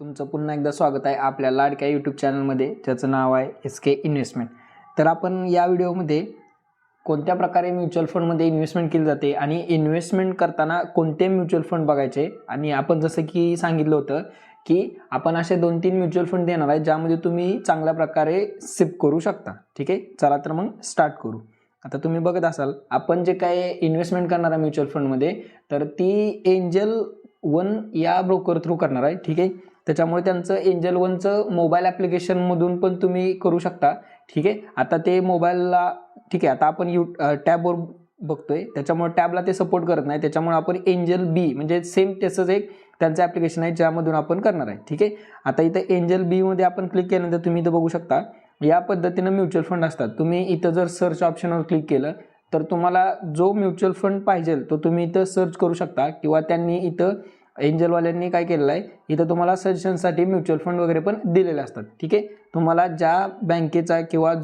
तुमचं पुन्हा एकदा स्वागत आहे आपल्या लाडक्या यूट्यूब चॅनलमध्ये, ज्याचं नाव आहे SK इन्व्हेस्टमेंट। तर आपण या व्हिडिओमध्ये कोणत्या प्रकारे म्युच्युअल फंडमध्ये इन्व्हेस्टमेंट केली जाते आणि इन्व्हेस्टमेंट करताना कोणते म्युच्युअल फंड बघायचे, आणि आपण जसं की सांगितलं होतं की आपण असे 2-3 म्युच्युअल फंड देणार आहे ज्यामध्ये तुम्ही चांगल्या प्रकारे सिप करू शकता। ठीक आहे, चला तर मग स्टार्ट करू। आता तुम्ही बघत असाल आपण जे काय इन्व्हेस्टमेंट करणार आहे म्युच्युअल फंडमध्ये, तर ती एंजल वन या ब्रोकर थ्रू करणार आहे। ठीक आहे, त्याच्यामुळे त्यांचं एंजल वनचं मोबाईल ॲप्लिकेशनमधून पण तुम्ही करू शकता। ठीक आहे, आता ते मोबाईलला ठीक आहे, आता आपण टॅबवर बघतोय त्याच्यामुळे टॅबला ते सपोर्ट करत नाही, त्याच्यामुळे आपण एंजल बी म्हणजे सेम तसंच एक त्यांचं ॲप्लिकेशन आहे ज्यामधून आपण करणार आहे। ठीक आहे, आता इथं एंजल बी मध्ये आपण क्लिक केल्यानंतर तुम्ही इथं बघू शकता या पद्धतीनं म्युच्युअल फंड असतात। तुम्ही इथं जर सर्च ऑप्शनवर क्लिक केलं तर तुम्हाला जो म्युच्युअल फंड पाहिजे तो तुम्ही इथं सर्च करू शकता, किंवा त्यांनी इथं एंजलवाल्यांनी काय केलेलं आहे इथं तुम्हाला सजेशनसाठी म्युच्युअल फंड वगैरे पण दिलेले असतात। ठीक आहे, तुम्हाला ज्या बँकेचा किंवा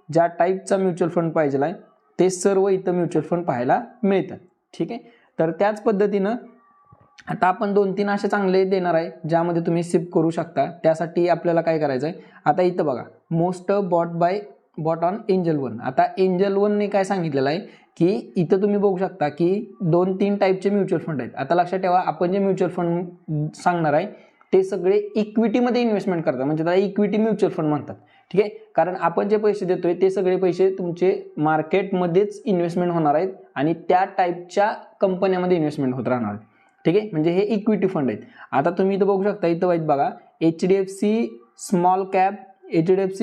ज्या टाईपचा म्युच्युअल फंड पाहिजे आहे ते सर्व इथं म्युच्युअल फंड पाहायला मिळतात। ठीक आहे, तर त्याच पद्धतीनं आता आपण 2-3 असे चांगले देणार आहे ज्यामध्ये तुम्ही सिप करू शकता। त्यासाठी आपल्याला काय करायचं आहे, आता इथं बघा most bought on Angel One. आता एंजल वनने काय सांगितलेलं आहे की इथं तुम्ही बघू शकता की 2-3 टाईपचे म्युच्युअल फंड आहेत। आता लक्षात ठेवा, आपण जे म्युच्युअल फंड सांगणार आहे ते सगळे इक्विटीमध्ये इन्व्हेस्टमेंट करतात, म्हणजे त्याला इक्विटी म्युच्युअल फंड म्हणतात। ठीक आहे, कारण आपण जे पैसे देतोय ते सगळे पैसे तुमचे मार्केटमध्येच इन्व्हेस्टमेंट होणार आहेत आणि त्या टाईपच्या कंपन्यामध्ये इन्व्हेस्टमेंट होत राहणार आहे। ठीक आहे, म्हणजे हे इक्विटी फंड आहेत। आता तुम्ही इथं बघू शकता, इथं वाईट बघा HDFC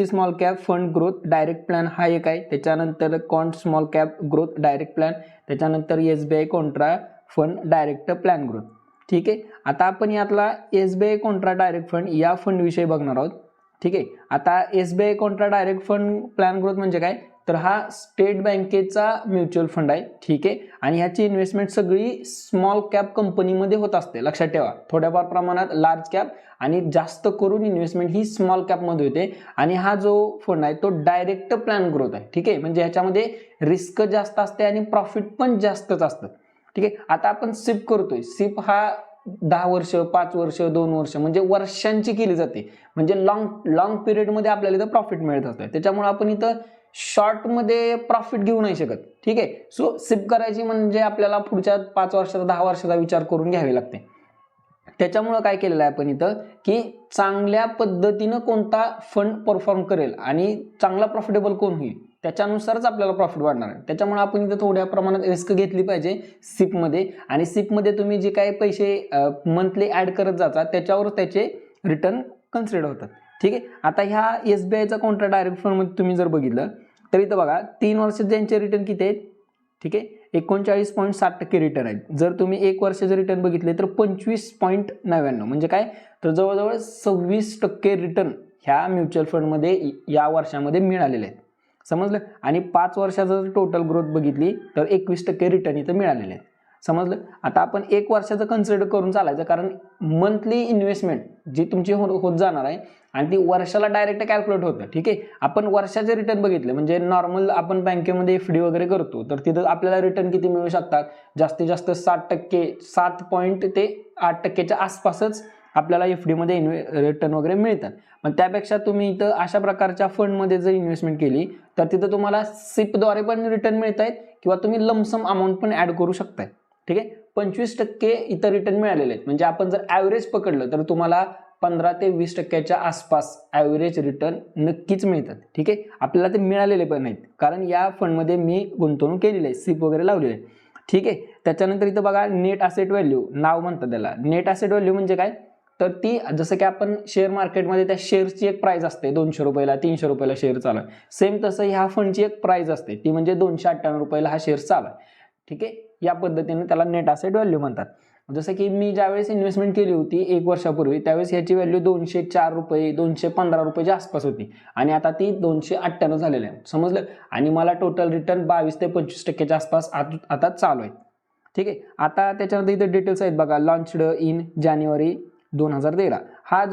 small cap fund growth direct plan हा एक आहे, त्याच्यानंतर कॉन्ट small cap growth direct plan, त्याच्यानंतर SBI Contra fund direct plan growth. ठीक आहे, आता आपण यातला SBI कॉन्ट्रा डायरेक्ट फंड या फंड विषयी बघणार आहोत। ठीक आहे, आता SBI Contra direct fund plan growth म्हणजे काय, तर हा स्टेट बँकेचा म्युच्युअल फंड आहे। ठीक आहे, आणि ह्याची इन्व्हेस्टमेंट सगळी स्मॉल कॅप कंपनीमध्ये होत असते। लक्षात ठेवा, थोड्याफार प्रमाणात लार्ज कॅप आणि जास्त करून इन्व्हेस्टमेंट ही स्मॉल कॅपमध्ये होते। आणि हा जो फंड आहे तो डायरेक्ट प्लॅन ग्रोथ आहे। ठीक आहे, म्हणजे ह्याच्यामध्ये रिस्क जास्त असते आणि प्रॉफिट पण जास्तच असतं। ठीक आहे, आता आपण सिप करतोय, सिप हा 10 वर्ष 5 वर्ष 2 वर्ष म्हणजे वर्षांची केली जाते, म्हणजे लॉंग पिरियडमध्ये आपल्याला इथं प्रॉफिट मिळत असतं, त्याच्यामुळे आपण इथं शॉर्टमध्ये प्रॉफिट घेऊ नाही शकत। ठीक आहे, सो सिप करायची म्हणजे आपल्याला पुढच्या 5 वर्षाचा 10 वर्षाचा विचार करून घ्यावे लागते। त्याच्यामुळं काय केलेलं आहे आपण इथं की चांगल्या पद्धतीनं कोणता फंड परफॉर्म करेल आणि चांगला प्रॉफिटेबल कोण होईल त्याच्यानुसारच आपल्याला प्रॉफिट वाढणार आहे। त्याच्यामुळे आपण इथं थोड्या प्रमाणात रिस्क घेतली पाहिजे सिपमध्ये, आणि सिपमध्ये तुम्ही जे काही पैसे मंथली ॲड करत जाता त्याच्यावर त्याचे रिटर्न कन्सिडर होतात। ठीक आहे, आता ह्या SBIचा कॉन्ट्रा डायरेक्ट फंडमध्ये तुम्ही जर बघितलं तर इथं बघा 3 वर्षात ज्यांचे रिटर्न किती आहेत, ठीक आहे 39.7% रिटर्न आहेत। जर तुम्ही 1 वर्षाचे रिटर्न बघितले तर 25.99, म्हणजे काय, तर जवळजवळ 26% रिटर्न ह्या म्युच्युअल फंडमध्ये या वर्षामध्ये मिळालेले आहेत। समजलं, आणि 5 वर्षाचं जर टोटल ग्रोथ बघितली तर 21% रिटर्न इथं मिळालेले आहेत। समजलं, आता आपण 1 वर्षाचं कन्सिडर करून चालायचं, कारण मंथली इन्व्हेस्टमेंट जी तुमची होत जाणार आहे आणि ती वर्षाला डायरेक्ट कॅल्क्युलेट होतं। ठीक आहे, आपण वर्षाचे रिटर्न बघितले म्हणजे नॉर्मल आपण बँकेमध्ये FD वगैरे करतो तर तिथं आपल्याला रिटर्न किती मिळू शकतात, जास्तीत जास्त 7%, 7 ते 8%च्या आसपासच आपल्याला FD मध्ये रिटर्न वगैरे मिळतात। पण त्यापेक्षा तुम्ही इथं अशा प्रकारच्या फंडमध्ये जर इन्व्हेस्टमेंट केली तर तिथं तुम्हाला सिपद्वारे पण रिटर्न मिळत आहेत, किंवा तुम्ही लमसम अमाऊंट पण ॲड करू शकताय। ठीक आहे, 25% इथं रिटर्न मिळालेले आहेत, म्हणजे आपण जर ॲव्हरेज पकडलं तर तुम्हाला 15 ते 20%च्या आसपास ॲव्हरेज रिटर्न नक्कीच मिळतात। ठीक आहे, आपल्याला ते मिळालेले पण नाहीत, कारण या फंडमध्ये मी गुंतवणूक केलेली आहे, सिप वगैरे लावलेली आहे। ठीक आहे, त्याच्यानंतर इथं बघा नेट ॲसेट व्हॅल्यू नाव म्हणतात त्याला। नेट ॲसेट व्हॅल्यू म्हणजे काय, तर ती जसं की आपण शेअर मार्केटमध्ये त्या शेअरची एक प्राइस असते, 200 रुपयाला 300 रुपयाला शेअर चालू आहे, सेम तसं ह्या फंडची एक प्राइस असते, ती म्हणजे 298 रुपयाला हा शेअर चालू आहे। ठीक आहे, या पद्धतीने त्याला नेट ॲसेट व्हॅल्यू म्हणतात। जसं की मी ज्यावेळेस इन्व्हेस्टमेंट केली होती 1 वर्षापूर्वी त्यावेळेस ह्याची व्हॅल्यू 204 रुपये 215 रुपयाच्या आसपास होती, आणि आता ती 298 झालेली आहे। समजलं, आणि मला टोटल रिटर्न 22 ते 25%च्या आसपास आता चालू आहे। ठीक आहे, आता त्याच्यानंतर इथे डिटेल्स आहेत बघा, लॉन्च्ड इन जानेवारी 2013, हा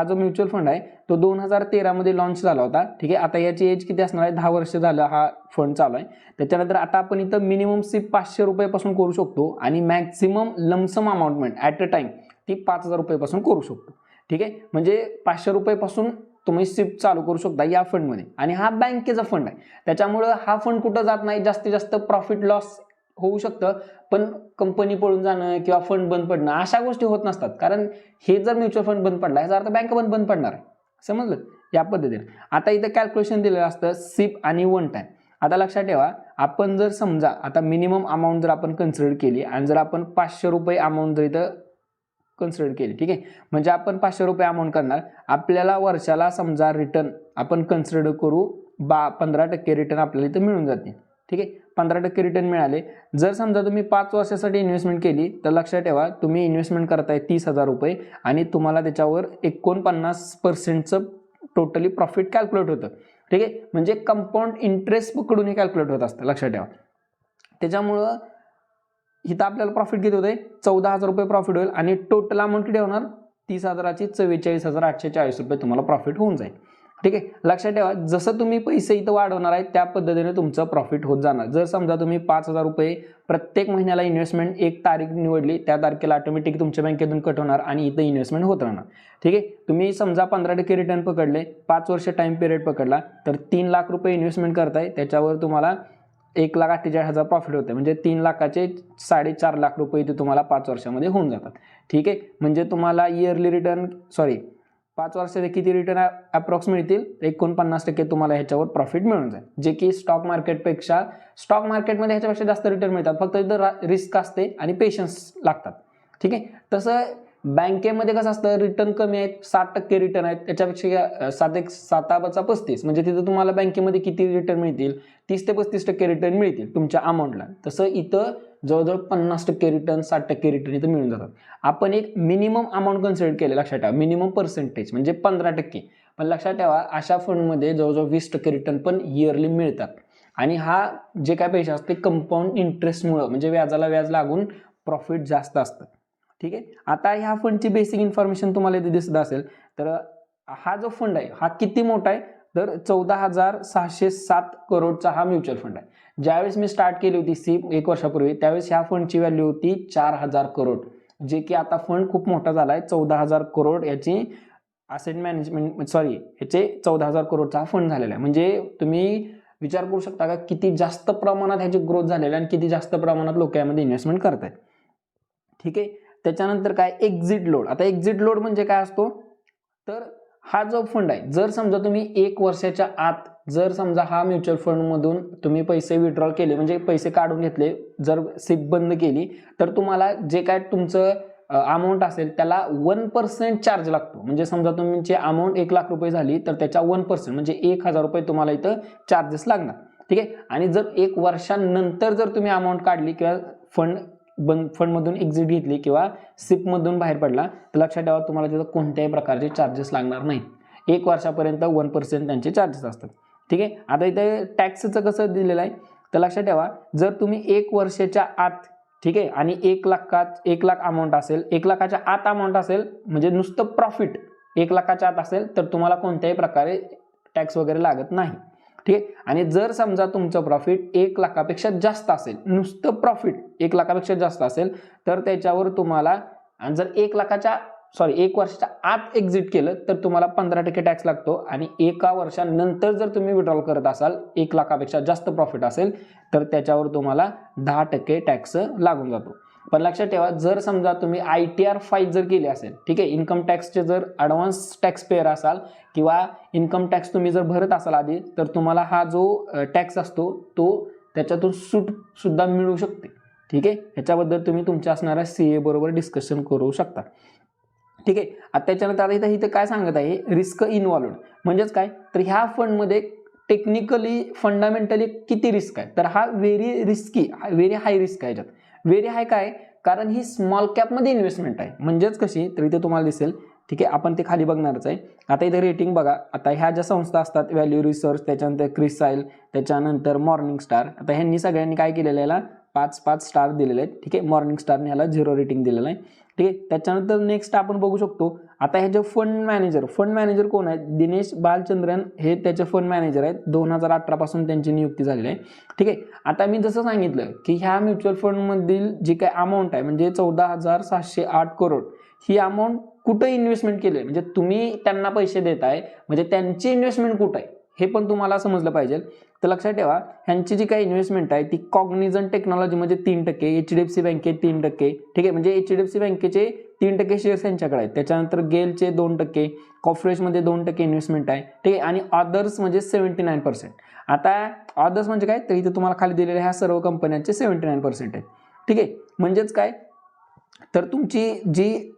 जो म्युच्युअल फंड आहे तो 2013 मध्ये लॉन्च झाला होता। ठीक आहे, आता याची एज किती असणार आहे, 10 वर्ष झालं हा फंड चालू आहे। त्याच्यानंतर आता आपण इथं मिनिमम सिप 500 रुपयापासून करू शकतो, आणि मॅक्सिमम लमसम अमाऊंटमेंट ॲट अ टाइम ती 5,000 रुपयेपासून करू शकतो. ठीक आहे, म्हणजे 500 रुपयेपासून तुम्ही सिप चालू करू शकता या फंडमध्ये. आणि हा बँकेचा फंड आहे, त्याच्यामुळं हा फंड कुठं जात नाही, जास्तीत जास्त प्रॉफिट लॉस होऊ शकतं, पण कंपनी पळून जाणं किंवा फंड बंद पडणं अशा गोष्टी होत नसतात. कारण हे जर म्युच्युअल फंड बंद पडला याचा अर्थ बँक बंद पडणार आहे. समजलं या पद्धतीने. आता इथं कॅल्क्युलेशन दिलेलं असतं सिप आणि वन टाइम. आता लक्षात ठेवा, आपण जर समजा आता मिनिमम अमाऊंट जर आपण कन्सिडर केली आणि जर आपण 500 रुपये अमाऊंट जर इथं कन्सिडर केली, ठीक आहे, म्हणजे आपण 500 रुपये अमाऊंट करणार, आपल्याला वर्षाला समजा रिटर्न आपण कन्सिडर करू 15% रिटर्न आपल्याला इथं मिळून जाते. ठीक आहे, 15% रिटर्न मिळाले. जर समजा तुम्ही 5 वर्षासाठी इन्व्हेस्टमेंट केली तर लक्षात ठेवा, तुम्ही इन्व्हेस्टमेंट करताय 30,000 रुपये आणि तुम्हाला त्याच्यावर 49% टोटली प्रॉफिट कॅल्क्युलेट होतं. ठीक आहे, म्हणजे कंपाऊंड इंटरेस्ट पकडून हे कॅल्क्युलेट होत असतं, लक्षात ठेवा. त्याच्यामुळं इथं आपल्याला प्रॉफिट किती होते, 14,000 रुपये प्रॉफिट होईल आणि टोटल अमाऊंट किती होणार, 30,000ची 44,840 रुपये तुम्हाला प्रॉफिट होऊन जाईल. ठीक आहे, लक्षात ठेवा, जसं तुम्ही पैसे इथं वाढवणार आहे त्या पद्धतीने तुमचं प्रॉफिट होत जाणार. जर समजा तुम्ही 5,000 रुपये प्रत्येक महिन्याला इन्व्हेस्टमेंट एक तारीख निवडली, त्या तारखेला ऑटोमॅटिक तुमच्या बँकेतून कट होणार आणि इथं इन्व्हेस्टमेंट होत राहणार. ठीक आहे, तुम्ही समजा 15% रिटर्न पकडले, 5 वर्ष टाइम पिरियड पकडला, तर 3 लाख रुपये इन्व्हेस्टमेंट करताय, त्याच्यावर तुम्हाला 1,48,000 प्रॉफिट होते. म्हणजे 3 लाखाचे 4.5 लाख रुपये इथे तुम्हाला 5 वर्षामध्ये होऊन जातात. ठीक आहे, म्हणजे तुम्हाला इयरली रिटर्न 5 वर्षाचे किती रिटर्न अप्रॉक्स मिळतील, 49% तुम्हाला ह्याच्यावर प्रॉफिट मिळून जाईल, जे की स्टॉक मार्केटपेक्षा, स्टॉक मार्केटमध्ये ह्याच्यापेक्षा जास्त रिटर्न मिळतात, फक्त इथं रिस्क असते आणि पेशन्स लागतात. ठीक आहे, तसं बँकेमध्ये कसं असतं, रिटर्न कमी आहेत, 60% रिटर्न आहेत, त्याच्यापेक्षा 7 म्हणजे तिथं तुम्हाला बँकेमध्ये किती रिटर्न मिळतील, 30 ते 35% रिटर्न मिळतील तुमच्या अमाऊंटला. तसं इथं जवळजवळ 50% रिटर्न, 60% रिटर्न इथं मिळून जातात. आपण एक मिनिमम अमाऊंट कन्सिडर केले, लक्षात ठेवा, मिनिमम पर्सेंटेज म्हणजे 15%. पण लक्षात ठेवा, अशा फंडमध्ये जवळजवळ 20% रिटर्न पण इयरली मिळतात. आणि हा जे काय पैसे असते कंपाऊंड इंटरेस्टमुळं, म्हणजे व्याजाला व्याज लागून प्रॉफिट जास्त असतं. ठीक आहे, आता ह्या फंडची बेसिक इन्फॉर्मेशन तुम्हाला इथे दिसत असेल, तर हा जो फंड आहे हा किती मोठा आहे, तर 14,607 करोडचा हा म्युच्युअल फंड आहे. ज्यावेळेस मी स्टार्ट केली होती सिप 1 वर्षापूर्वी, त्यावेळेस ह्या फंडची व्हॅल्यू होती 4,000 करोड, जे की आता फंड खूप मोठा झाला आहे. 14,000 करोड याची असेट मॅनेजमेंट ह्याचे 14,000 करोडचा हा फंड झालेला आहे. म्हणजे तुम्ही विचार करू शकता का किती जास्त प्रमाणात ह्याची ग्रोथ झालेली आहे आणि किती जास्त प्रमाणात लोक यामध्ये इन्व्हेस्टमेंट करतात. ठीक आहे, त्याच्यानंतर काय, एक्झिट लोड. आता एक्झिट लोड म्हणजे काय असतो, तर हा जो फंड आहे, जर समजा तुम्ही 1 वर्षाच्या आत जर समजा हा म्युच्युअल फंडमधून तुम्ही पैसे विड्रॉल केले, म्हणजे पैसे काढून घेतले, जर सिप बंद केली, तर तुम्हाला जे काय तुमचं अमाऊंट असेल त्याला 1% चार्ज लागतो. म्हणजे समजा तुमची अमाऊंट 1 लाख रुपये झाली तर त्याच्या 1% म्हणजे 1,000 रुपये तुम्हाला इथं चार्जेस लागणार. ठीक आहे, आणि जर 1 वर्षानंतर जर तुम्ही अमाऊंट काढली किंवा फंडमधून एक्झिट घेतली किंवा सिपमधून बाहेर पडला, तर लक्षात ठेवा तुम्हाला तिथं कोणत्याही प्रकारचे चार्जेस लागणार नाहीत. 1 वर्षापर्यंत 1% त्यांचे चार्जेस असतात. ठीक आहे, आता इथे टॅक्सचं कसं दिलेलं आहे, तर लक्षात ठेवा, जर तुम्ही 1 वर्षाच्या आत, ठीक आहे, आणि 1 लाख अमाऊंट असेल, 1 लाखाच्या आत अमाऊंट असेल, म्हणजे नुसतं प्रॉफिट 1 लाखाच्या आत असेल, तर तुम्हाला कोणत्याही प्रकारे टॅक्स वगैरे लागत नाही. ठीक आहे, आणि जर समजा तुमचं प्रॉफिट 1 लाखापेक्षा जास्त असेल, नुसतं प्रॉफिट 1 लाखापेक्षा जास्त असेल, तर त्याच्यावर तुम्हाला, आणि जर 1 वर्षाच्या आत एक्झिट केलं तर तुम्हाला 15% टॅक्स लागतो. आणि 1 वर्षानंतर जर तुम्ही विड्रॉल करत असाल, 1 लाखापेक्षा जास्त प्रॉफिट असेल, तर त्याच्यावर तुम्हाला 10% टॅक्स लागून जातो. पण लक्षात ठेवा, जर समजा तुम्ही ITR फाईल जर केली असेल, ठीक आहे, इन्कम टॅक्सचे जर ॲडव्हान्स टॅक्स पेअर असाल किंवा इन्कम टॅक्स तुम्ही जर भरत असाल आधी, तर तुम्हाला हा जो टॅक्स असतो तो त्याच्यातून सूट सुद्धा मिळू शकते. ठीक आहे, ह्याच्याबद्दल तुम्ही तुमच्या असणाऱ्या CA बरोबर डिस्कशन करू शकता. ठीक आहे, आता त्याच्यानंतर आता इथं काय सांगत आहे, रिस्क इन्व्हॉल्व्ड म्हणजेच काय, तर ह्या फंडमध्ये टेक्निकली फंडामेंटली किती रिस्क आहे, तर हा व्हेरी हाय रिस्क आहे. याच्यात व्हेरी हाय काय, कारण ही स्मॉल कॅपमध्ये इन्व्हेस्टमेंट आहे. म्हणजेच कशी, तर इथे तुम्हाला दिसेल, ठीक आहे, आपण ते खाली बघणारच आहे. आता इथे रेटिंग बघा, आता ह्या ज्या संस्था असतात, व्हॅल्यू रिसर्च, त्याच्यानंतर क्रिसाइल, त्याच्यानंतर मॉर्निंग स्टार, आता ह्यांनी सगळ्यांनी काय केलेलं आहे, 5 स्टार दिलेले आहेत. ठीक आहे, मॉर्निंग स्टारने ह्याला 0 रेटिंग दिलेलं आहे. ठीक आहे, त्याच्यानंतर नेक्स्ट आपण बघू शकतो, आता हे जे फंड मॅनेजर कोण आहेत, दिनेश बालचंद्रन हे त्याचे फंड मॅनेजर आहेत. 2018 पासून त्यांची नियुक्ती झालेली आहे. ठीक आहे, आता मी जसं सांगितलं की ह्या म्युच्युअल फंडमधील जी काय अमाऊंट आहे, म्हणजे 14,608 करोड, ही अमाऊंट कुठं इन्व्हेस्टमेंट केली, म्हणजे तुम्ही त्यांना पैसे देताय म्हणजे त्यांची इन्व्हेस्टमेंट कुठं आहे हे पण तुम्हाला समजलं पाहिजे. तर लक्षात ठेवा, ह्यांची जी काही इन्व्हेस्टमेंट आहे ती कॉग्निझंट टेक्नॉलॉजीमध्ये 3%, HDFC बँकेत 3%, ठीक आहे, म्हणजे HDFC बँकेचे 3% शेअर्स यांच्याकडे आहेत. त्याच्यानंतर गेलचे 2%, कॉर्पोरेशमध्ये 2% इन्व्हेस्टमेंट आहे, ठीक आहे, आणि अदर्स म्हणजे 79%. आता अदर्स म्हणजे काय, तर इथे तुम्हाला खाली दिलेल्या ह्या सर्व कंपन्यांचे 79% आहेत, ठीक आहे. म्हणजेच काय, तर तुमची जी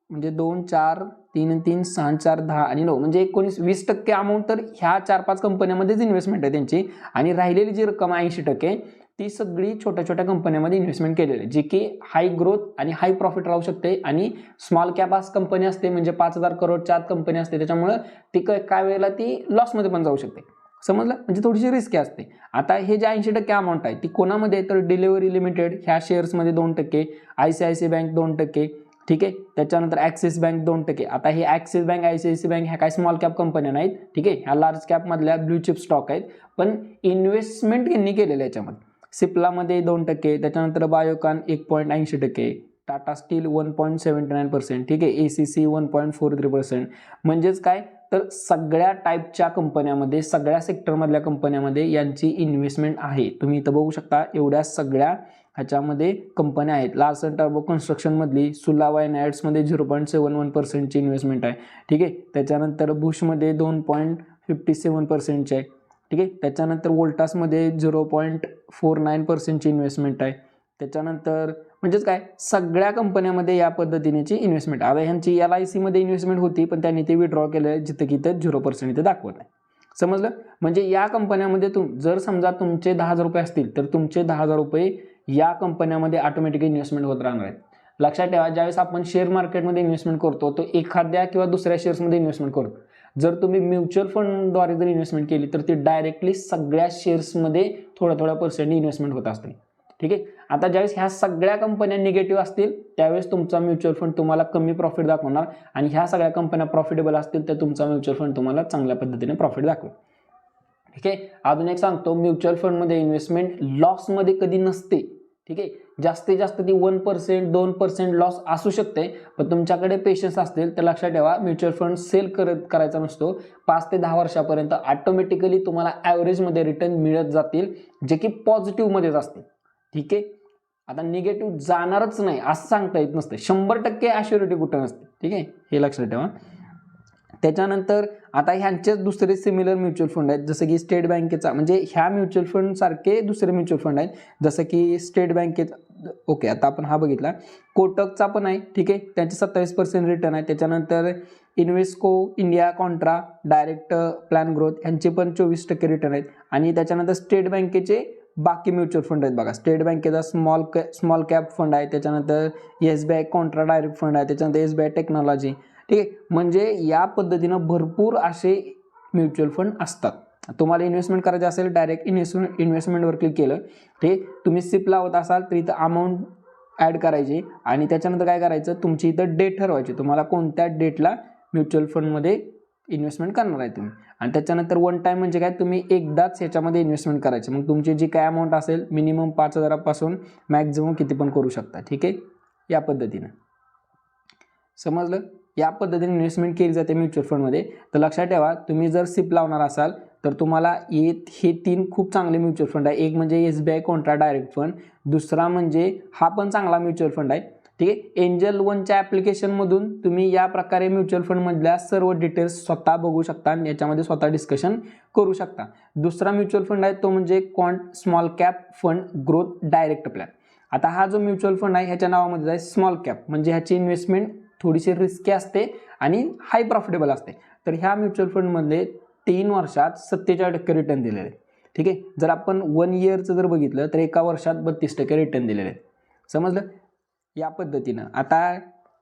म्हणजे 2, 4, 3, 3, 6, 4, 10 आणि 9 म्हणजे 19, 20% अमाऊंट तर ह्या 4-5 कंपन्यांमध्येच इन्व्हेस्टमेंट आहे त्यांची, आणि राहिलेली जी रक्कम 80% ती सगळी छोट्या छोट्या कंपन्यांमध्ये इन्व्हेस्टमेंट केलेली आहे, जी की हाय ग्रोथ आणि हाय प्रॉफिट राहू शकते. आणि स्मॉल कॅप आज कंपनी असते, म्हणजे 5,000 करोडच्या आत कंपनी असते, त्याच्यामुळे ती काय वेळेला ती लॉसमध्ये पण जाऊ शकते. समजलं, म्हणजे थोडीशी रिस्की असते. आता हे जे 80% अमाऊंट आहे ती कोणामध्ये, तर डिलिव्हरी लिमिटेड ह्या शेअर्समध्ये 2%, ICICI बँक 2%, ठीक आहे, त्याच्यानंतर ॲक्सिस बँक 2%. आता हे ॲक्सिस बँक, ICICI बँक ह्या काही स्मॉल कॅप कंपन्या नाहीत, ठीक आहे, ह्या लार्ज कॅपमधल्या ब्ल्यू चिप स्टॉक आहेत, पण इन्व्हेस्टमेंट यांनी केलेलं आहे याच्यामध्ये. सिप्लामध्ये 2%, त्याच्यानंतर बायोकॉन 1.80%, टाटा स्टील 1.79%, ठीक आहे, ACC 1.43%. म्हणजेच काय, तर सगळ्या टाईपच्या कंपन्यामध्ये, सगळ्या सेक्टरमधल्या कंपन्यामध्ये यांची इन्व्हेस्टमेंट आहे. तुम्ही इथं बघू शकता, एवढ्या सगळ्या ह्याच्यामध्ये कंपन्या आहेत. लार्सन टर्बो कन्स्ट्रक्शनमधली सुलावा अँड ॲड्समध्ये 0.71%ची इन्व्हेस्टमेंट आहे, ठीक आहे. त्याच्यानंतर बुशमध्ये 2.57%ची आहे, ठीक आहे. त्याच्यानंतर वोल्टासमध्ये 0.49%ची इन्व्हेस्टमेंट आहे. त्याच्यानंतर म्हणजेच काय, सगळ्या कंपन्यामध्ये या पद्धतीनेची इन्व्हेस्टमेंट. आता ह्यांची LICमध्ये इन्व्हेस्टमेंट होती, पण त्यांनी ते विड्रॉ केलं आहे, जिथं की इथं 0% इथे दाखवत आहे. समजलं, म्हणजे या कंपन्यामध्ये जर समजा तुमचे 10,000 रुपये असतील तर तुमचे 10,000 रुपये या कंपन्यामध्ये ऑटोमॅटिकली इन्व्हेस्टमेंट होत राहणार आहेत. लक्षात ठेवा, ज्यावेळेस आपण शेअर मार्केटमध्ये इन्व्हेस्टमेंट करतो तो एखाद्या किंवा दुसऱ्या शेअर्समध्ये इन्व्हेस्टमेंट करतो. जर तुम्ही म्युच्युअल फंडद्वारे जर इन्व्हेस्टमेंट केली तर ती डायरेक्टली सगळ्या शेअर्समध्ये थोड्या पर्सेंटनी इन्व्हेस्टमेंट होत असते, ठीक आहे. आता ज्यावेळेस ह्या सगळ्या कंपन्या निगेटिव्ह असतील त्यावेळेस तुमचा म्युच्युअल फंड तुम्हाला कमी प्रॉफिट दाखवणार, आणि ह्या सगळ्या कंपन्या प्रॉफिटेबल असतील तर तुमचा म्युच्युअल फंड तुम्हाला चांगल्या पद्धतीने प्रॉफिट दाखवेल, ठीक आहे. अजून एक सांगतो, म्युच्युअल फंडमध्ये इन्व्हेस्टमेंट लॉसमध्ये कधी नसते, ठीक आहे. जास्तीत जास्त ती 1%, 2% लॉस असू शकते, पण तुमच्याकडे पेशन्स असतील तर लक्षात ठेवा, म्युच्युअल फंड सेल करायचा नसतो. 5 ते 10 वर्षापर्यंत ऑटोमॅटिकली तुम्हाला ॲव्हरेजमध्ये रिटर्न मिळत जातील, जे की पॉझिटिव्हमध्येच असतील, ठीक आहे. आता निगेटिव्ह जाणारच नाही असं सांगता येत नसते, 100% ॲश्युरिटी कुठं नसते, ठीक आहे, हे लक्षात ठेवा. त्याच्यानंतर आता ह्यांचेच दुसरे सिमिलर म्युच्युअल फंड आहेत, जसं की स्टेट बँकेचा, म्हणजे ह्या म्युच्युअल फंड सारखे दुसरे म्युच्युअल फंड आहेत, जसं की स्टेट बँकेचा. ओके, आता आपण हा बघितला. कोटकचा पण आहे, ठीक आहे, त्यांचे 27% रिटर्न आहे. त्याच्यानंतर इन्व्हेस्को India Contra direct plan growth ह्यांचे पण 24% रिटर्न आहेत. आणि त्याच्यानंतर स्टेट बँकेचे बाकी म्युच्युअल फंड आहेत बघा. स्टेट बँकेचा स्मॉल कॅप फंड आहे, त्याच्यानंतर SBI कॉन्ट्रा डायरेक्ट फंड आहे, त्याच्यानंतर SBI टेक्नॉलॉजी, ठीक आहे. म्हणजे या पद्धतीनं भरपूर असे म्युच्युअल फंड असतात. तुम्हाला इन्व्हेस्टमेंट करायचे असेल डायरेक्ट इन्व्हेस्टमेंटवर क्लिक केलं, ठीक, तुम्ही सिप लावत असाल तर इथं अमाऊंट ॲड करायची, आणि त्याच्यानंतर काय करायचं, तुमची इथं डेट ठरवायची, तुम्हाला कोणत्या डेटला म्युच्युअल फंडमध्ये इन्व्हेस्टमेंट करणार आहे तुम्ही. आणि त्याच्यानंतर वन टाईम म्हणजे काय, तुम्ही एकदाच ह्याच्यामध्ये इन्व्हेस्टमेंट करायची. मग तुमची जी काय अमाऊंट असेल मिनिमम 5,000 पासून मॅक्झिमम किती पण करू शकता, ठीक आहे, या पद्धतीनं. समजलं, या पद्धतीने इन्व्हेस्टमेंट केली जाते म्युच्युअल फंडमध्ये. तर लक्षात ठेवा, तुम्ही जर सिप लावणार असाल तर तुम्हाला हे 3 खूप चांगले म्युच्युअल फंड आहे. एक म्हणजे SBI कॉन्ट्रा डायरेक्ट फंड, दुसरा म्हणजे हा पण चांगला म्युच्युअल फंड आहे, ठीक आहे. एंजल वनच्या ॲप्लिकेशनमधून तुम्ही या प्रकारे म्युच्युअल फंडमधल्या सर्व डिटेल्स स्वतः बघू शकता आणि याच्यामध्ये स्वतः डिस्कशन करू शकता. दुसरा म्युच्युअल फंड आहे तो म्हणजे small cap fund growth direct plan. आता हा जो म्युच्युअल फंड आहे ह्याच्या नावामध्ये आहे स्मॉल कॅप, म्हणजे ह्याची इन्व्हेस्टमेंट थोडीशी रिस्की असते आणि हाय प्रॉफिटेबल असते. तर ह्या म्युच्युअल फंडमध्ये 3 वर्षात 47% रिटर्न दिलेले आहे, ठीक आहे. जर आपण 1 इयरचं जर बघितलं तर एका वर्षात 32% रिटर्न दिलेले आहेत. समजलं, या पद्धतीनं. आता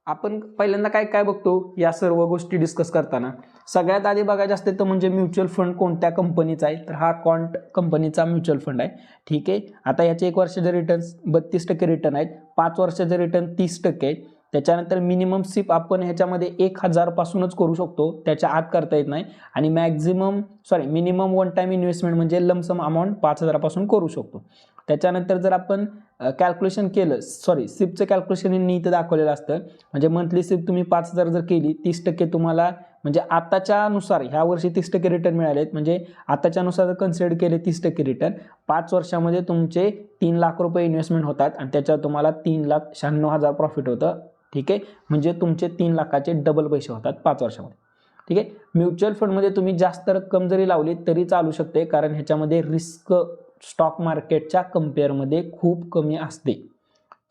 आपण पहिल्यांदा काय काय बघतो या सर्व गोष्टी डिस्कस करताना, सगळ्यात आधी बघायचं असते तर म्हणजे म्युच्युअल फंड कोणत्या कंपनीचा आहे, तर हा क्वांट कंपनीचा म्युच्युअल फंड आहे, ठीक आहे. आता याचे 1 वर्षाचे रिटर्न 32% रिटर्न आहेत, 5 वर्षाचे रिटर्न 30% आहेत. त्याच्यानंतर मिनिमम सिप आपण ह्याच्यामध्ये 1,000 पासूनच करू शकतो, त्याच्या आत करता येत नाही. आणि मिनिमम वन टाईम इन्व्हेस्टमेंट म्हणजे लमसम अमाऊंट 5,000 पासून करू शकतो. त्याच्यानंतर जर आपण कॅल्क्युलेशन केलं, सॉरी सिपचं कॅल्क्युलेशन यांनी इथं दाखवलेलं असतं. म्हणजे मंथली सिप तुम्ही 5,000 जर केली 30% तुम्हाला म्हणजे आताच्यानुसार ह्या वर्षी 30% रिटर्न मिळालेत. म्हणजे आताच्यानुसार जर कन्सिडर केले 30% रिटर्न 5 वर्षामध्ये तुमचे 3 लाख रुपये इन्व्हेस्टमेंट होतात आणि त्याच्यावर तुम्हाला 3,96,000 प्रॉफिट होतं. ठीक आहे, म्हणजे तुमचे 3 लाखाचे डबल पैसे होतात 5 वर्षामध्ये. ठीक आहे, म्युच्युअल फंडमध्ये तुम्ही जास्त रक्कम जरी लावली तरी चालू शकते, कारण ह्याच्यामध्ये रिस्क स्टॉक मार्केटच्या कम्पेअरमध्ये खूप कमी असते.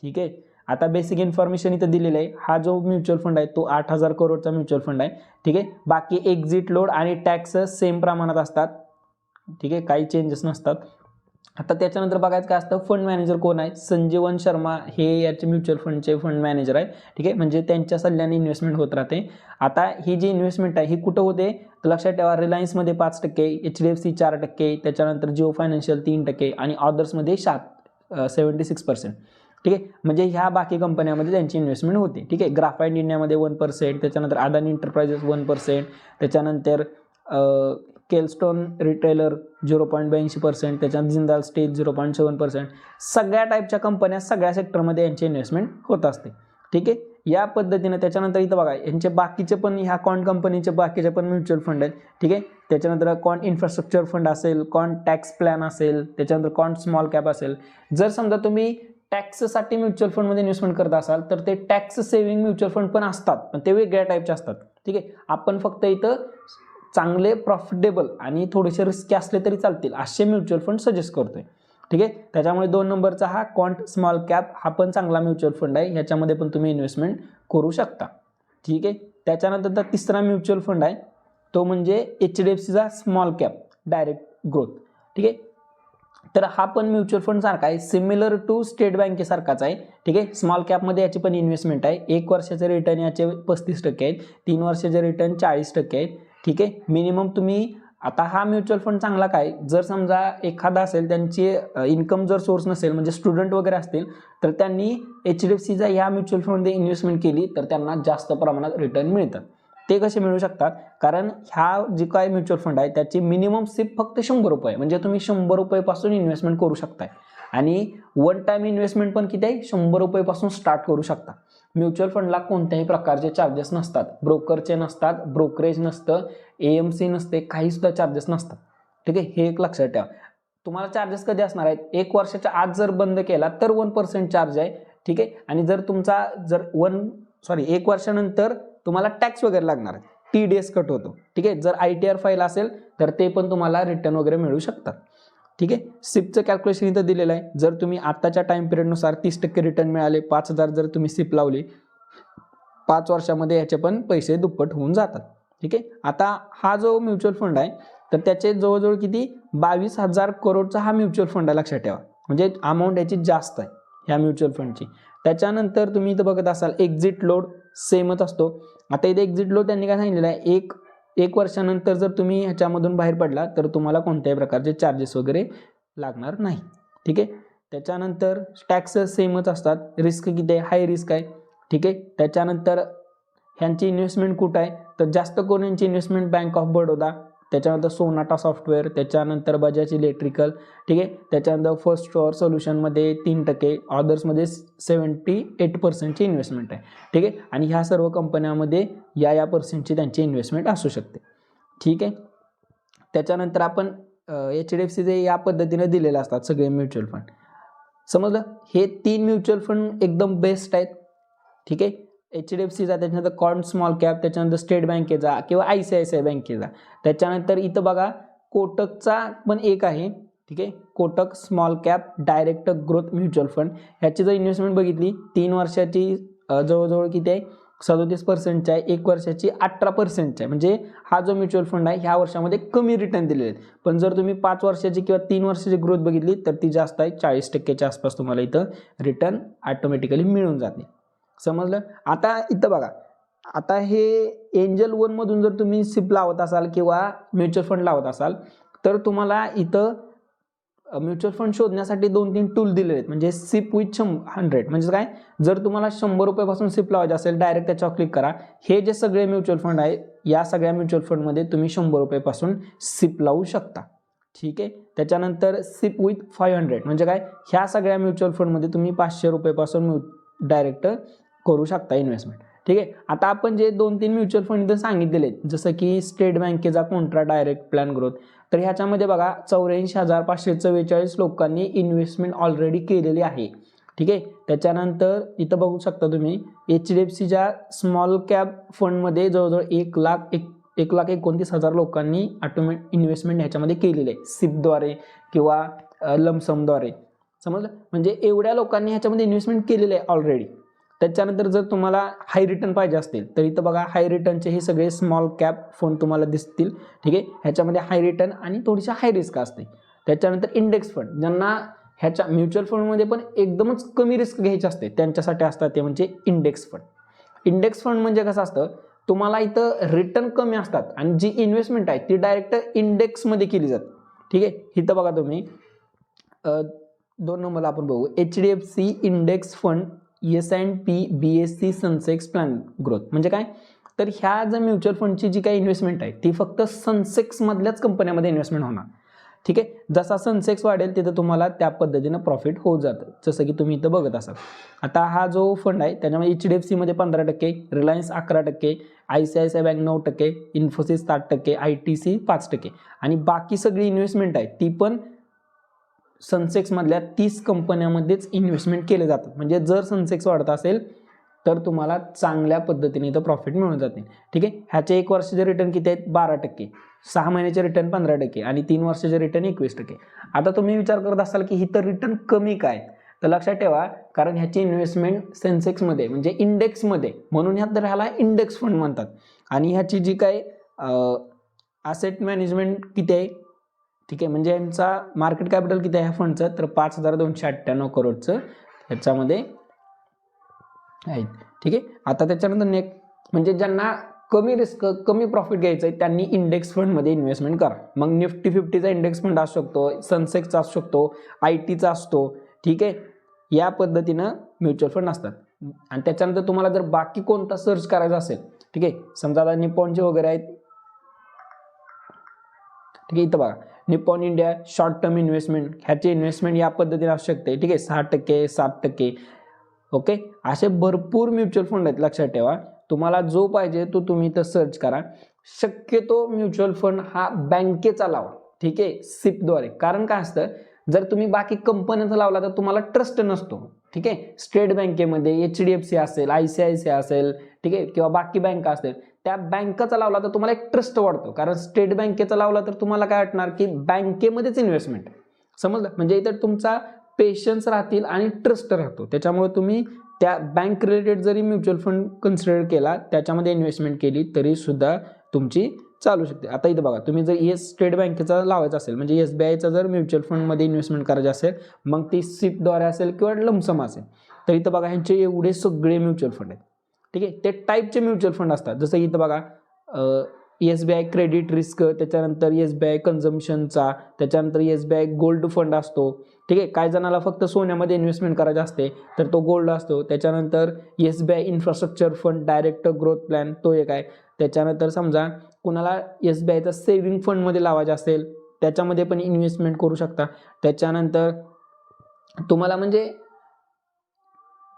ठीक आहे, आता बेसिक इन्फॉर्मेशन इथं दिलेलं आहे. हा जो म्युच्युअल फंड आहे तो 8,000 करोडचा म्युच्युअल फंड आहे. ठीक आहे, बाकी एक्झिट लोड आणि टॅक्स सेम प्रमाणात असतात. ठीक आहे, काही चेंजेस नसतात. आता त्याच्यानंतर बघायचं काय असतं, फंड मॅनेजर कोण आहे, संजीवन शर्मा हे याचे म्युच्युअल फंडचे फंड मॅनेजर आहे. ठीक आहे, म्हणजे त्यांच्या सल्ल्याने इन्व्हेस्टमेंट होत राहते. आता ही जी इन्व्हेस्टमेंट आहे ही कुठं होते तर लक्षात ठेवा, रिलायन्समध्ये 5%, HDFC 4%, त्याच्यानंतर जिओ फायनान्शियल 3% आणि अदर्समध्ये 76%. ठीक आहे, म्हणजे ह्या बाकी कंपन्यांमध्ये त्यांची इन्व्हेस्टमेंट होते. ठीक आहे, ग्राफाईट इंडियामध्ये 1%, त्याच्यानंतर अदानी एंटरप्राइजेस 1%, त्याच्यानंतर केलस्टोन रिटेलर 0.82%, त्याच्यानंतर जिंदाल स्टील 0.7%. सगळ्या टाईपच्या कंपन्या सगळ्या सेक्टरमध्ये यांची इन्व्हेस्टमेंट होत असते. ठीक आहे, या पद्धतीने. त्याच्यानंतर इथं बघा यांचे बाकीचे पण ह्या कॉन कंपनीचे बाकीचे पण म्युच्युअल फंड आहेत. ठीक आहे, त्याच्यानंतर कॉन इन्फ्रास्ट्रक्चर फंड असेल, कॉन टॅक्स प्लॅन असेल, त्याच्यानंतर कॉन स्मॉल कॅप असेल. जर समजा तुम्ही टॅक्ससाठी म्युच्युअल फंडमध्ये इन्व्हेस्टमेंट करत असाल तर ते टॅक्स सेव्हिंग म्युच्युअल फंड पण असतात, पण ते वेगळ्या टाईपचे असतात. ठीक आहे, आपण फक्त इथं चांगले प्रॉफिटेबल आणि थोडेसे रिस्की असले तरी चालतील असे म्युच्युअल फंड सजेस्ट करतोय. ठीक आहे, त्याच्यामुळे 2 नंबरचा हा क्वांट स्मॉल कॅप हा पण चांगला म्युच्युअल फंड आहे, ह्याच्यामध्ये पण तुम्ही इन्व्हेस्टमेंट करू शकता. ठीक आहे, त्याच्यानंतर तिसरा म्युच्युअल फंड आहे तो म्हणजे HDFCचा स्मॉल कॅप डायरेक्ट ग्रोथ. ठीक आहे, तर हा पण म्युच्युअल फंड सारखा आहे, सिमिलर टू स्टेट बँकेसारखाच आहे. ठीक आहे, स्मॉल कॅपमध्ये याची पण इन्व्हेस्टमेंट आहे. 1 वर्षाचे रिटर्न याचे 35% आहेत, 3 वर्षाचे रिटर्न 40% आहेत. ठीक आहे, मिनिमम तुम्ही आता हा म्युच्युअल फंड चांगला काय, जर समजा एखादा असेल त्यांची इन्कम जर सोर्स नसेल म्हणजे स्टुडंट वगैरे असतील तर त्यांनी HDFCचा या म्युच्युअल फंडमध्ये इन्व्हेस्टमेंट केली तर त्यांना जास्त प्रमाणात रिटर्न मिळतात. ते कसे मिळू शकतात, कारण ह्या जे काय म्युच्युअल फंड आहे त्याची मिनिमम सिप फक्त 100 रुपये, म्हणजे तुम्ही 100 रुपयेपासून इन्व्हेस्टमेंट करू शकताय. आणि वन टाइम इन्व्हेस्टमेंट पण किती आहे, 100 रुपयेपासून स्टार्ट करू शकता. म्युच्युअल फंडला कोणत्याही प्रकारचे चार्जेस नसतात, ब्रोकरचे नसतात, ब्रोकरेज नसतं, AMC नसते, काही सुद्धा चार्जेस नसतात. ठीक आहे, हे एक लक्षात ठेवा. तुम्हाला चार्जेस कधी असणार आहेत, 1 वर्षाच्या आत जर बंद केला तर 1% चार्ज आहे. ठीक आहे, आणि जर तुमचा जर 1 वर्षानंतर तुम्हाला टॅक्स वगैरे लागणार आहे, TDS कट होतो. ठीक आहे, जर ITR फाईल असेल तर ते पण तुम्हाला रिटर्न वगैरे मिळू शकतात. ठीक आहे, सिपचं कॅल्क्युलेशन इथं दिलेलं आहे. जर तुम्ही आताच्या टाइम पिरियडनुसार 30% रिटर्न मिळाले, 5,000 जर तुम्ही सिप लावली 5 वर्षामध्ये याचे पण पैसे दुप्पट होऊन जातात. ठीक आहे, आता हा जो म्युच्युअल फंड आहे तर त्याचे जवळजवळ किती 22,000 करोडचा हा म्युच्युअल फंड आहे, लक्षात ठेवा. म्हणजे अमाऊंट याची जास्त आहे ह्या म्युच्युअल फंडची. त्याच्यानंतर तुम्ही इथं बघत असाल एक्झिट लोड सेमच असतो. आता इथे एक्झिट लोड त्यांनी काय सांगितलेलं आहे, एक वर्षानंतर जर तुम्ही ह्याच्यामधून बाहेर पडला तर तुम्हाला कोणत्याही प्रकारचे चार्जेस वगैरे लागणार नाही. ठीक आहे, त्याच्यानंतर टॅक्स सेमच असतात. रिस्क किती आहे, हाय रिस्क आहे. ठीक आहे, त्याच्यानंतर ह्यांची इन्व्हेस्टमेंट कुठं आहे तर जास्त करून यांची इन्व्हेस्टमेंट बँक ऑफ बडोदा, त्याच्यानंतर सोनाटा सॉफ्टवेअर, त्याच्यानंतर बजाज इलेक्ट्रिकल. ठीक आहे, त्याच्यानंतर फर्स्ट स्टोअर सोल्युशनमध्ये 3%, अदर्समध्ये 78%ची इन्व्हेस्टमेंट आहे. ठीक आहे, आणि ह्या सर्व कंपन्यांमध्ये या पर्सेंटची त्यांची इन्व्हेस्टमेंट असू शकते. ठीक आहे, त्याच्यानंतर आपण HDFCचे या पद्धतीने दिलेले असतात सगळे म्युच्युअल फंड. समजलं, हे 3 म्युच्युअल फंड एकदम बेस्ट आहेत. ठीक आहे, HDFCचा, त्याच्यानंतर कॉर्न स्मॉल कॅप, त्याच्यानंतर स्टेट बँकेचा किंवा ICICI बँकेचा. त्याच्यानंतर इथं बघा कोटकचा पण एक आहे. ठीक आहे, Kotak small cap direct growth mutual fund. ह्याची जर इन्व्हेस्टमेंट बघितली 3 वर्षाची जवळजवळ किती आहे 37% आहे, 1 वर्षाची 18% आहे. म्हणजे हा जो म्युच्युअल फंड आहे ह्या वर्षामध्ये कमी रिटर्न दिलेले आहेत. पण जर तुम्ही 5 वर्षाची किंवा 3 वर्षाची ग्रोथ बघितली तर ती जास्त आहे, 40%च्या आसपास तुम्हाला इथं रिटर्न ऑटोमॅटिकली मिळून जाते. समजलं. आता इथं बघा, आता हे एंजल 1 मधून जर तुम्ही सिप लावत असाल किंवा म्युच्युअल फंड लावत असाल तर तुम्हाला इथं म्युच्युअल फंड शोधण्यासाठी 2-3 टूल दिलेले आहेत. म्हणजे सिप विथ 100, म्हणजे काय, जर तुम्हाला 100 रुपयापासून सिप लावायचे असेल डायरेक्ट त्याच्यावर क्लिक करा. हे जे सगळे म्युच्युअल फंड आहे या सगळ्या म्युच्युअल फंडमध्ये तुम्ही 100 रुपयापासून सिप लावू शकता. ठीक आहे. त्याच्यानंतर सिप विथ 500 म्हणजे काय, ह्या सगळ्या म्युच्युअल फंडमध्ये तुम्ही 500 रुपयापासून डायरेक्ट करू शकता इन्व्हेस्टमेंट. ठीक आहे. आता आपण जे 2-3 म्युच्युअल फंड इथं सांगितलेले आहेत, जसं की स्टेट बँकेचा कॉन्ट्रा डायरेक्ट प्लॅन ग्रोथ, तर ह्याच्यामध्ये बघा 84,544 लोकांनी इन्व्हेस्टमेंट ऑलरेडी केलेली आहे. ठीक आहे. त्याच्यानंतर इथं बघू शकता तुम्ही HDFCच्या स्मॉल कॅप फंडमध्ये जवळजवळ 1,29,000 लोकांनी ऑटोमॅटिक इन्व्हेस्टमेंट ह्याच्यामध्ये केलेले आहे, सिपद्वारे किंवा लमसमद्वारे. समजलं, म्हणजे एवढ्या लोकांनी ह्याच्यामध्ये इन्व्हेस्टमेंट केलेलं आहे ऑलरेडी. त्याच्यानंतर जर तुम्हाला हाय रिटर्न पाहिजे असतील तर इथं बघा हाय रिटर्नचे हे सगळे स्मॉल कॅप फंड तुम्हाला दिसतील. ठीक आहे. ह्याच्यामध्ये हाय रिटर्न आणि थोडीशी हाय रिस्क असते. त्याच्यानंतर इंडेक्स फंड, ज्यांना ह्याच्या म्युच्युअल फंडमध्ये पण एकदमच कमी रिस्क घ्यायची असते त्यांच्यासाठी असतात ते म्हणजे इंडेक्स फंड. इंडेक्स फंड म्हणजे कसं असतं, तुम्हाला इथं रिटर्न कमी असतात आणि जी इन्व्हेस्टमेंट आहे ती डायरेक्ट इंडेक्समध्ये केली जाते. ठीक आहे. इथं बघा तुम्ही 2 नंबरला आपण बघू HDFC index fund S&P BSE Sensex plan growth म्हणजे काय, तर ह्या जर म्युच्युअल फंडची जी काही इन्व्हेस्टमेंट आहे ती फक्त सनसेक्समधल्याच कंपन्यामध्ये इन्व्हेस्टमेंट होणार. ठीक आहे. जसा सनसेक्स वाढेल तिथं तुम्हाला त्या पद्धतीनं प्रॉफिट होत जातं, जसं की तुम्ही इथं बघत असाल. आता हा जो फंड आहे त्याच्यामध्ये HDFCमध्ये 15%, Reliance 11%, ICICI bank 9%, Infosys 7%, ITC 5% आणि बाकी सगळी इन्व्हेस्टमेंट आहे ती पण सनसेक्समधल्या 30 कंपन्यांमध्येच इन्व्हेस्टमेंट केले जातात. म्हणजे जर सनसेक्स वाढत असेल तर तुम्हाला चांगल्या पद्धतीने इथं प्रॉफिट मिळून जाते. ठीक आहे. ह्याचे 1 वर्षाचे रिटर्न किती आहेत, 12%, 6 महिन्याचे रिटर्न 15% आणि 3 वर्षाचे रिटर्न 21%. आता तुम्ही विचार करत असाल की इथं रिटर्न कमी काय, तर लक्षात ठेवा कारण ह्याची इन्व्हेस्टमेंट सेन्सेक्समध्ये म्हणजे इंडेक्समध्ये, म्हणून ह्याला इंडेक्स फंड म्हणतात. आणि ह्याची जी काय असेट मॅनेजमेंट किती आहे, ठीक आहे, म्हणजे यांचा मार्केट कॅपिटल किती आहे ह्या फंडचं, तर 5,298 करोडचं ह्याच्यामध्ये आहे. ठीक आहे. आता त्याच्यानंतर म्हणजे ज्यांना कमी रिस्क कमी प्रॉफिट घ्यायचं आहे त्यांनी इंडेक्स फंडमध्ये इन्व्हेस्टमेंट करा. मग निफ्टी 50चा इंडेक्स फंड असू शकतो, सनसेक्सचा असू शकतो, ITचा असतो. ठीक आहे. या पद्धतीनं म्युच्युअल फंड असतात. आणि त्याच्यानंतर तुम्हाला जर बाकी कोणता सर्च करायचा असेल, ठीक आहे, समजा आता निपॉनचे वगैरे आहेत. ठीक आहे. इथं बघा Nippon India short term investment, ह्याची इन्व्हेस्टमेंट या पद्धतीने असू शकते. ठीक आहे. 6%, 7%. ओके. असे भरपूर म्युच्युअल फंड आहेत, लक्षात ठेवा. तुम्हाला जो पाहिजे तो तुम्ही इथं सर्च करा. शक्यतो म्युच्युअल फंड हा बँकेचा लावा. ठीक आहे, सिपद्वारे. कारण काय असतं, जर तुम्ही बाकी कंपन्यांचा लावला तर तुम्हाला ट्रस्ट नसतो. ठीक आहे. स्टेट बँकेमध्ये HDFC असेल, ICICI असेल, ठीक आहे, किंवा बाकी बँका असतील, त्या बँकाचा लावला तर तुम्हाला एक ट्रस्ट वाढतो. कारण स्टेट बँकेचा लावला तर तुम्हाला काय वाटणार की बँकेमध्येच इन्व्हेस्टमेंट. समजलं, म्हणजे इथं तुमचा पेशन्स राहतील आणि ट्रस्ट राहतो. त्याच्यामुळे तुम्ही त्या बँक रिलेटेड जरी म्युच्युअल फंड कन्सिडर केला, त्याच्यामध्ये इन्व्हेस्टमेंट केली तरी सुद्धा तुमची चालू शकते. आता इथं बघा तुम्ही जर स्टेट बँकेचा लावायचा असेल म्हणजे SBIचा जर म्युच्युअल फंडमध्ये इन्व्हेस्टमेंट करायची असेल, मग ती सिपद्वारे असेल किंवा लमसम असेल, तर इथं बघा ह्यांचे एवढे सगळे म्युच्युअल फंड आहेत. ठीक आहे. ते टाईपचे म्युच्युअल फंड असतात. जसं इथं बघा SBI क्रेडिट रिस्क, त्याच्यानंतर SBI कन्झम्पशनचा, त्याच्यानंतर SBI गोल्ड फंड असतो. ठीक आहे. काही जणाला फक्त सोन्यामध्ये इन्व्हेस्टमेंट करायचे असते तर तो गोल्ड असतो. त्याच्यानंतर SBI infrastructure fund direct growth plan, तो एक आहे. त्याच्यानंतर समजा कुणाला SBIचा सेव्हिंग फंडमध्ये लावायचा असेल त्याच्यामध्ये पण इन्व्हेस्टमेंट करू शकता. त्याच्यानंतर तुम्हाला म्हणजे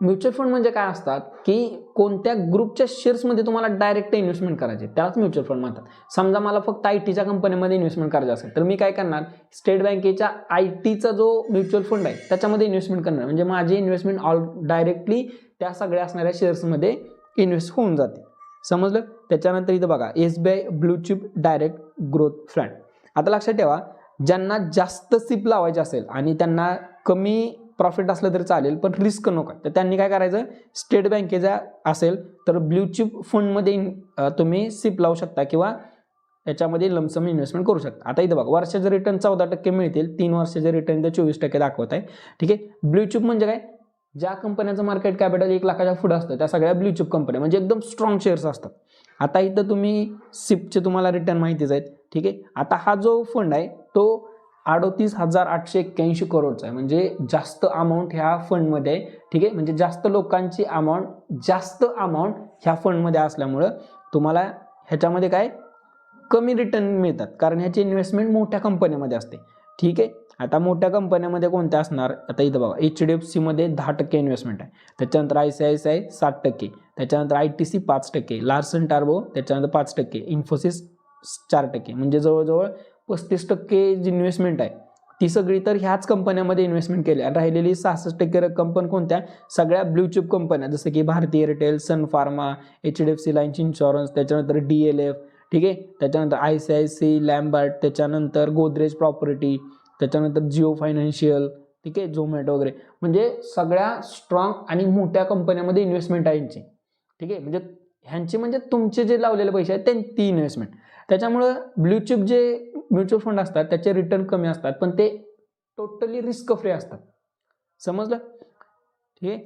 म्युच्युअल फंड म्हणजे काय असतात की कोणत्या ग्रुपच्या शेअर्समध्ये तुम्हाला डायरेक्ट इन्व्हेस्टमेंट करायचे, त्यालाच म्युच्युअल फंड म्हणतात. समजा मला फक्त ITच्या कंपनीमध्ये इन्व्हेस्टमेंट करायचं असेल तर मी काय करणार, स्टेट बँकेच्या ITचा जो म्युच्युअल फंड आहे त्याच्यामध्ये इन्व्हेस्टमेंट करणार, म्हणजे माझी इन्व्हेस्टमेंट डायरेक्टली त्या सगळ्या असणाऱ्या शेअर्समध्ये इन्व्हेस्ट होऊन जाते. समजलं. त्याच्यानंतर इथं बघा SBI blue chip direct growth fund. आता लक्षात ठेवा, ज्यांना जास्त सिप लावायचे असेल आणि त्यांना कमी प्रॉफिट असलं तरी चालेल पण रिस्क नको, तर त्यांनी काय करायचं, स्टेट बँकेचा असेल तर ब्ल्यू चिप फंडमध्ये तुम्ही सिप लावू शकता किंवा याच्यामध्ये लमसम इन्व्हेस्टमेंट करू शकता. आता इथं बघा वर्षाचे रिटर्न 14% मिळतील, 3 वर्षाचे रिटर्न इथं 24% दाखवत आहे. ठीक आहे. ब्ल्यू चिप म्हणजे काय, ज्या कंपन्यांचं मार्केट कॅपिटल 1 लाखाच्या पुढे असतं त्या सगळ्या ब्ल्यू चिप कंपन्या म्हणजे एकदम स्ट्रॉंग शेअर्स असतात. आता इथं तुम्ही सिपचे तुम्हाला रिटर्न माहितीच आहेत. ठीक आहे. आता हा जो फंड आहे तो 38,881 करोडचा आहे, म्हणजे जास्त अमाऊंट ह्या फंडमध्ये आहे. ठीक आहे. म्हणजे जास्त लोकांची जास्त अमाऊंट ह्या फंडमध्ये असल्यामुळं तुम्हाला ह्याच्यामध्ये काय कमी रिटर्न मिळतात, कारण ह्याची इन्व्हेस्टमेंट मोठ्या कंपन्यामध्ये असते. ठीक आहे. आता मोठ्या कंपन्यामध्ये कोणत्या असणार, आता इथं बघा HDFC मध्ये 10% इन्व्हेस्टमेंट आहे, त्याच्यानंतर ICICI 7%, त्याच्यानंतर ITC 5%, लार्सन टार्बो त्याच्यानंतर 5%, इन्फोसिस 4%, म्हणजे जवळजवळ 35% जी इन्व्हेस्टमेंट आहे ती सगळी तर ह्याच कंपन्यामध्ये इन्व्हेस्टमेंट केली. आणि राहिलेली 66% रक्कम पण कोणत्या, सगळ्या ब्ल्यू चिप कंपन्या, जसं की भारती एअरटेल, सन फार्मा, HDFC लाईन्स इन्शुरन्स, त्याच्यानंतर DLF, ठीक आहे, त्याच्यानंतर ICICI लॅम्बार्ट, त्याच्यानंतर गोदरेज प्रॉपर्टी, त्याच्यानंतर जिओ फायनान्शियल, ठीक आहे, झोमॅटो वगैरे, म्हणजे सगळ्या स्ट्रॉंग आणि मोठ्या कंपन्यामध्ये इन्व्हेस्टमेंट आहे यांची. ठीक आहे, म्हणजे ह्यांची म्हणजे तुमचे जे लावलेले पैसे आहेत ती इन्व्हेस्टमेंट. त्याच्यामुळं ब्ल्यू चिप जे म्युच्युअल फंड असतात त्याचे रिटर्न कमी असतात, पण ते टोटली रिस्क फ्री असतात. समजलं? ठीक आहे.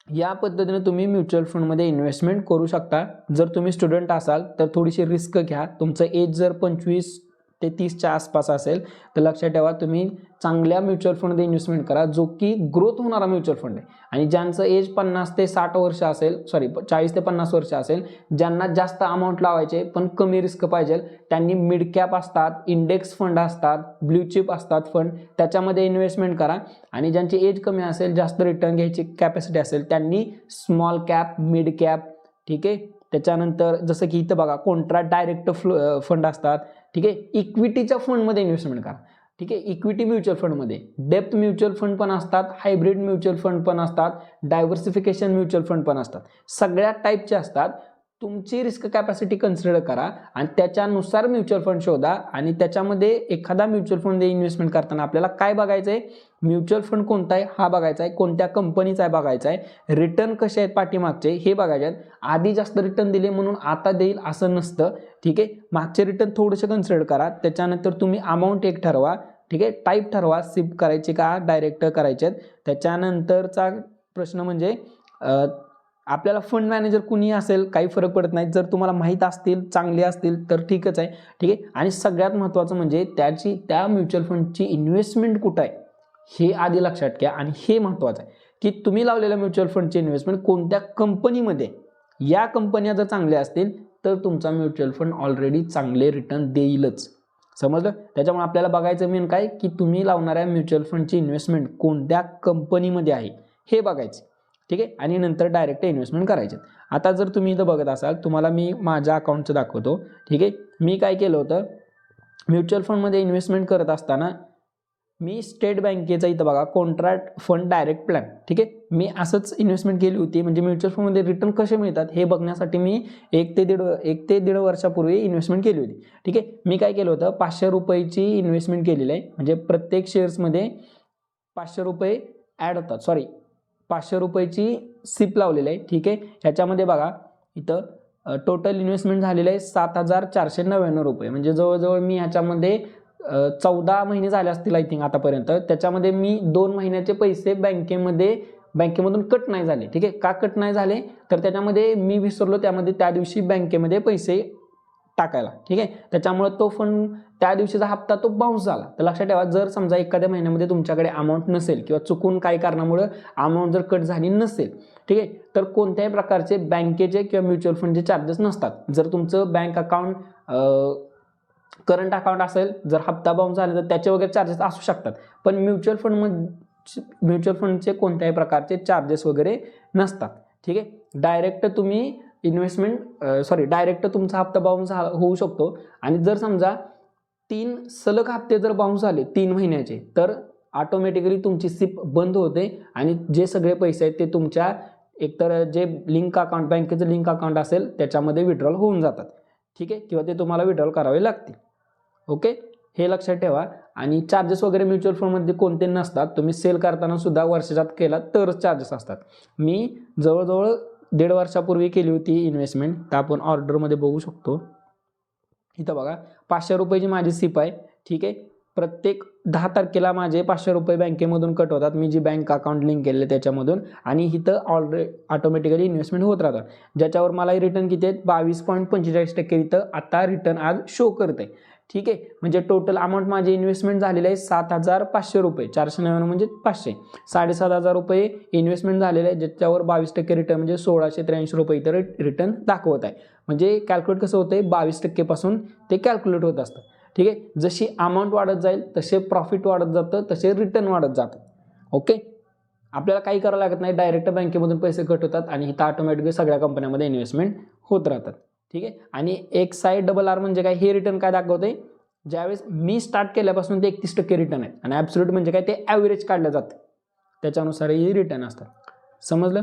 या पद्धतीने तुम्ही म्युच्युअल फंडमध्ये इन्व्हेस्टमेंट करू शकता. जर तुम्ही स्टुडंट असाल तर थोडीशी रिस्क घ्या. तुमचं एज जर 25 ते 30च्या आसपास असेल तर लक्षात ठेवा, तुम्ही चांगल्या म्युच्युअल फंडमध्ये इन्व्हेस्टमेंट करा, जो की ग्रोथ होणारा म्युच्युअल फंड आहे. आणि ज्यांचं एज 50 ते 60 वर्ष असेल, 40 ते 50 वर्ष असेल, ज्यांना जास्त अमाऊंट लावायचे पण कमी रिस्क पाहिजे, त्यांनी मिड कॅप असतात, इंडेक्स फंड असतात, ब्ल्यू चिप असतात फंड, त्याच्यामध्ये इन्व्हेस्टमेंट करा. आणि ज्यांची एज कमी असेल, जास्त रिटर्न घ्यायची कॅपॅसिटी असेल, त्यांनी स्मॉल कॅप, मिड कॅप, ठीक आहे, त्याच्यानंतर जसं की इथं बघा कॉन्ट्रॅक्ट डायरेक्ट फंड असतात. ठीक आहे, इक्विटीच्या फंडमध्ये इन्व्हेस्टमेंट करा. ठीक आहे, इक्विटी म्युच्युअल फंडमध्ये डेप्थ म्युच्युअल फंड पण असतात, हायब्रिड म्युच्युअल फंड पण असतात, डायव्हर्सिफिकेशन म्युच्युअल फंड पण असतात, सगळ्या टाईपचे असतात. तुमची रिस्क कॅपॅसिटी कन्सिडर करा आणि त्याच्यानुसार म्युच्युअल फंड शोधा. आणि त्याच्यामध्ये एखादा म्युच्युअल फंडमध्ये इन्व्हेस्टमेंट करताना आपल्याला काय बघायचं आहे, म्युच्युअल फंड कोणता आहे हा बघायचा आहे, कोणत्या कंपनीचा आहे बघायचा आहे, रिटर्न कसे आहेत पाठीमागचे हे बघायचे आहेत. आधी जास्त रिटर्न दिले म्हणून आता देईल असं नसतं. ठीक आहे, मागचे रिटर्न थोडेसे कन्सिडर करा. त्याच्यानंतर तुम्ही अमाऊंट एक ठरवा. ठीक आहे, टाईप ठरवा, सिप करायचे का डायरेक्ट करायचे आहेत. त्याच्यानंतरचा प्रश्न म्हणजे आपल्याला फंड मॅनेजर कुणी असेल काही फरक पडत नाही, जर तुम्हाला माहीत असतील, चांगले असतील तर ठीकच आहे. ठीक आहे, आणि सगळ्यात महत्त्वाचं म्हणजे त्या म्युच्युअल फंडची इन्व्हेस्टमेंट कुठं आहे हे आधी लक्षात घ्या. आणि हे महत्त्वाचं आहे की तुम्ही लावलेल्या म्युच्युअल फंडची इन्व्हेस्टमेंट कोणत्या कंपनीमध्ये, या कंपन्या जर चांगल्या असतील तर तुमचा म्युच्युअल फंड ऑलरेडी चांगले रिटर्न देईलच. समजलं? त्याच्यामुळे आपल्याला बघायचं मेन काय की तुम्ही लावणाऱ्या म्युच्युअल फंडची इन्व्हेस्टमेंट कोणत्या कंपनीमध्ये आहे हे बघायचं. ठीक आहे, आणि नंतर डायरेक्ट इन्व्हेस्टमेंट करायचे. आता जर तुम्ही इथं बघत असाल, तुम्हाला मी माझ्या अकाउंटचं दाखवतो. ठीक आहे, मी काय केलं होतं, म्युच्युअल फंडमध्ये इन्व्हेस्टमेंट करत असताना मी स्टेट बँकेचा इथं बघा कॉन्ट्रॅक्ट फंड डायरेक्ट प्लॅन, ठीक आहे, मी असंच इन्व्हेस्टमेंट केली होती. म्हणजे म्युच्युअल फंडमध्ये रिटर्न कसे मिळतात हे बघण्यासाठी मी 1 ते 1.5 वर्षापूर्वी इन्व्हेस्टमेंट केली होती. ठीक आहे, मी काय केलं होतं, 500 रुपयाची इन्व्हेस्टमेंट केलेली आहे. म्हणजे प्रत्येक शेअर्समध्ये 500 रुपये ॲड होतात, 500 रुपयाची सिप लावलेली आहे. ठीक आहे, ह्याच्यामध्ये बघा इथं टोटल इन्व्हेस्टमेंट झालेलं आहे 7,499 रुपये. म्हणजे जवळजवळ मी ह्याच्यामध्ये 14 महिने झाले असतील आय थिंक आतापर्यंत. त्याच्यामध्ये मी 2 महिन्याचे पैसे बँकेमधून कट नाही झाले. ठीक आहे, का कट नाही झाले तर त्याच्यामध्ये मी विसरलो त्यामध्ये त्या दिवशी बँकेमध्ये पैसे टाकायला. ठीक आहे, त्याच्यामुळे तो फंड त्या दिवशीचा हप्ता तो बाउन्स झाला. तर लक्षात ठेवा, जर समजा एखाद्या महिन्यामध्ये तुमच्याकडे अमाऊंट नसेल किंवा चुकून काही कारणामुळे अमाऊंट जर कट झाली नसेल, ठीक आहे, तर कोणत्याही प्रकारचे बँकेचे किंवा म्युच्युअल फंडचे चार्जेस नसतात. जर तुमचं बँक अकाउंट करंट अकाउंट असेल, जर हप्ता बाउन्स झाला तर त्याचे वगैरे चार्जेस असू शकतात. पण म्युच्युअल फंडचे कोणत्याही प्रकारचे चार्जेस वगैरे नसतात. ठीक आहे, डायरेक्ट तुम्ही डायरेक्ट तुमचा हप्ता बाउन्स होऊ शकतो. आणि जर समजा 3 सलग हप्ते जर बाउन्स झाले 3 महिन्याचे तर ऑटोमॅटिकली तुमची सिप बंद होते आणि जे सगळे पैसे आहेत ते तुमच्या एकतर जे लिंक अकाउंट, बँकेचं लिंक अकाउंट असेल त्याच्यामध्ये विड्रॉल होऊन जातात. ठीक आहे, किंवा ते तुम्हाला विड्रॉल करावे लागतील. ओके, हे लक्षात ठेवा. आणि चार्जेस वगैरे म्युच्युअल फंडमध्ये कोणते नसतात. तुम्ही सेल करताना सुद्धा वर्षात केला तरच चार्जेस असतात. मी जवळजवळ 1.5 वर्षापूर्वी केली होती इन्व्हेस्टमेंट, तर आपण ऑर्डरमध्ये बघू शकतो. इथं बघा 500 रुपयाची माझी सिप आहे. ठीक आहे, प्रत्येक 10 तारखेला माझे 500 रुपये बँकेमधून कट होतात, मी जी बँक अकाउंट लिंक केले त्याच्यामधून. आणि इथं ऑलरेडी ऑटोमॅटिकली इन्व्हेस्टमेंट होत राहतात, ज्याच्यावर मला रिटर्न किती आहेत 22.45% इथं आता रिटर्न आज शो करत आहे. ठीक आहे. म्हणजे टोटल अमाऊंट माझी इन्व्हेस्टमेंट झालेली आहे 7,500 रुपये, 499 म्हणजे 500, 7,500 रुपये इन्व्हेस्टमेंट झालेले आहे, ज्याच्यावर 22% रिटर्न म्हणजे 1,683 रुपये इतर रिटर्न दाखवत आहे. म्हणजे कॅल्क्युलेट कसं होतं आहे, 22% पासून ते कॅल्क्युलेट होत असतं. ठीक आहे. जशी अमाऊंट वाढत जाईल तसे प्रॉफिट वाढत जातं, तसे रिटर्न वाढत जातं. ओके. आपल्याला काही करावं लागत नाही, डायरेक्ट बँकेमधून पैसे कट होतात आणि इथं ऑटोमॅटिकली सगळ्या कंपन्यांमध्ये इन्व्हेस्टमेंट होत राहतात. ठीक आहे. आणि XIRR म्हणजे काय, हे रिटर्न काय दाखवते, ज्यावेळेस मी स्टार्ट केल्यापासून ते 31% रिटर्न आहे. आणि ॲब्सोल्यूट म्हणजे काय, ते ॲव्हरेज काढलं जातं, त्याच्यानुसार हे रिटर्न असतात. समजलं.